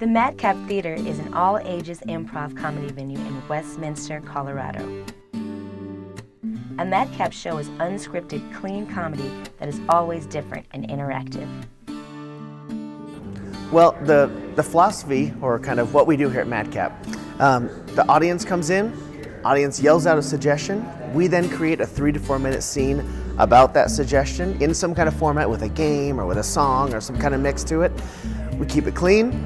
The Madcap Theater is an all-ages improv comedy venue in Westminster, Colorado. A Madcap show is unscripted, clean comedy that is always different and interactive. Well, the philosophy, or kind of what we do here at Madcap, the audience comes in, audience yells out a suggestion, we then create a 3 to 4 minute scene about that suggestion in some kind of format with a game or with a song or some kind of mix to it. We keep it clean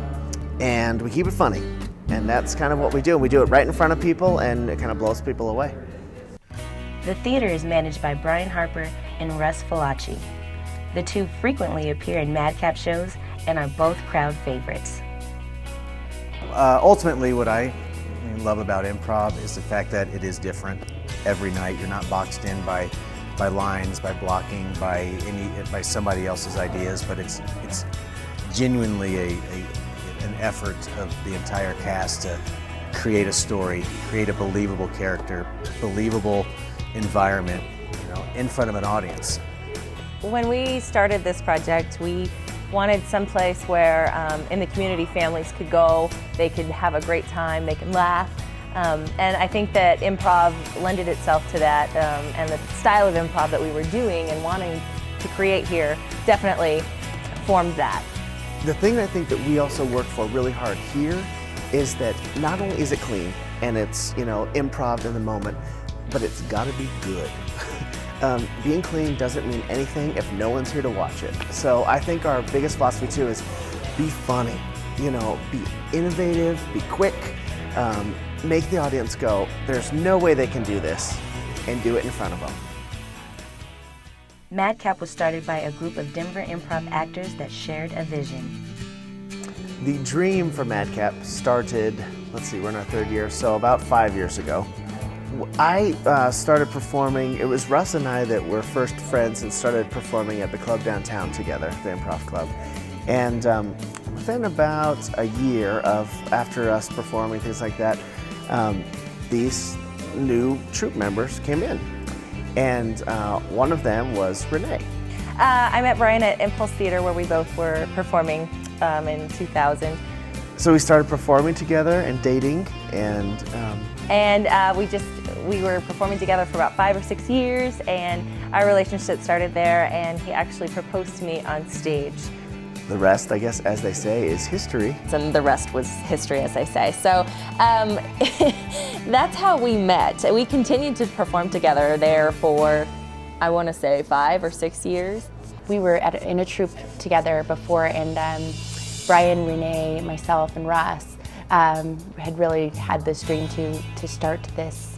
and we keep it funny. And that's kind of what we do. We do it right in front of people and it kind of blows people away. The theater is managed by Brian Harper and Russ Falacci. The two frequently appear in Madcap shows and are both crowd favorites. Ultimately, what I love about improv is the fact that it is different every night. You're not boxed in by lines, by blocking, by somebody else's ideas, but it's genuinely an effort of the entire cast to create a story, create a believable character, believable environment, in front of an audience. When we started this project, we wanted someplace where in the community families could go, they could have a great time, they could laugh. And I think that improv lended itself to that, and the style of improv that we were doing and wanting to create here definitely formed that. The thing I think that we also work for really hard here is that not only is it clean and it's improv in the moment, but it's got to be good. Being clean doesn't mean anything if no one's here to watch it. So I think our biggest philosophy too is be funny, be innovative, be quick, make the audience go, there's no way they can do this, and do it in front of them. Madcap was started by a group of Denver improv actors that shared a vision. The dream for Madcap started, we're in our 3rd year, so about 5 years ago. I started performing, it was Russ and I that were first friends and started performing at the club downtown together, the Improv Club. And within about a year after us performing, things like that, these new troupe members came in. And one of them was Renee. I met Brian at Impulse Theater where we both were performing in 2000. So we started performing together and dating, and we were performing together for about 5 or 6 years, and our relationship started there, and he actually proposed to me on stage. The rest, I guess, as they say, is history. And the rest was history, as they say. So that's how we met. We continued to perform together there for, I want to say, 5 or 6 years. We were in a troupe together before, and Brian, Renee, myself, and Russ had really had this dream to start this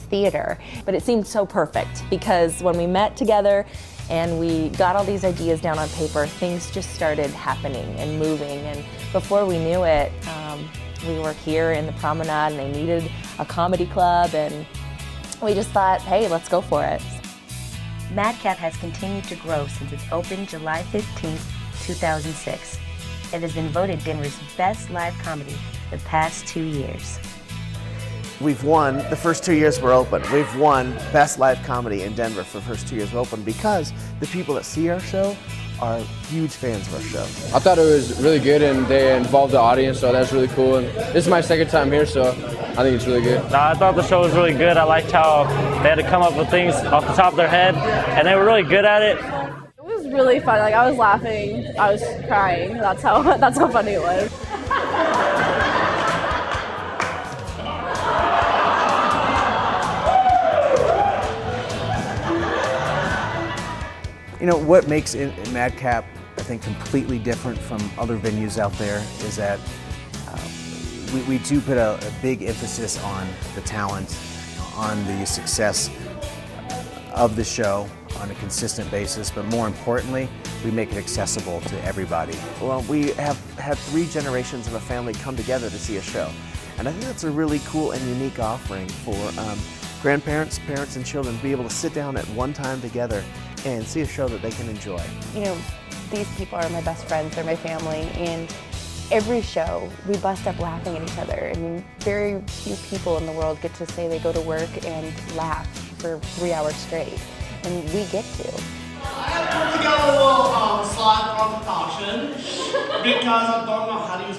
theater. But it seemed so perfect because when we met together and we got all these ideas down on paper, things just started happening and moving, and before we knew it, we were here in the promenade and they needed a comedy club, and we just thought, hey, let's go for it. Madcap has continued to grow since its opened July 15, 2006. It has been voted Denver's best live comedy the past 2 years. We've won, the first 2 years we're open, we've won Best Live Comedy in Denver for the first 2 years we're open because the people that see our show are huge fans of our show. I thought it was really good and they involved the audience, so that's really cool. And this is my 2nd time here, so I think it's really good. I thought the show was really good. I liked how they had to come up with things off the top of their head, and they were really good at it. It was really fun. Like, I was laughing, I was crying. That's how funny it was. What makes Madcap, I think, completely different from other venues out there is that we do put a big emphasis on the talent, on the success of the show on a consistent basis, but more importantly, we make it accessible to everybody. Well, we have had 3 generations of a family come together to see a show, and I think that's a really cool and unique offering for grandparents, parents, and children to be able to sit down at one time together and see a show that they can enjoy. These people are my best friends, they're my family, and every show we bust up laughing at each other. I mean, very few people in the world get to say they go to work and laugh for 3 hours straight, and we get to. I have put together a little slide presentation because I don't know how to use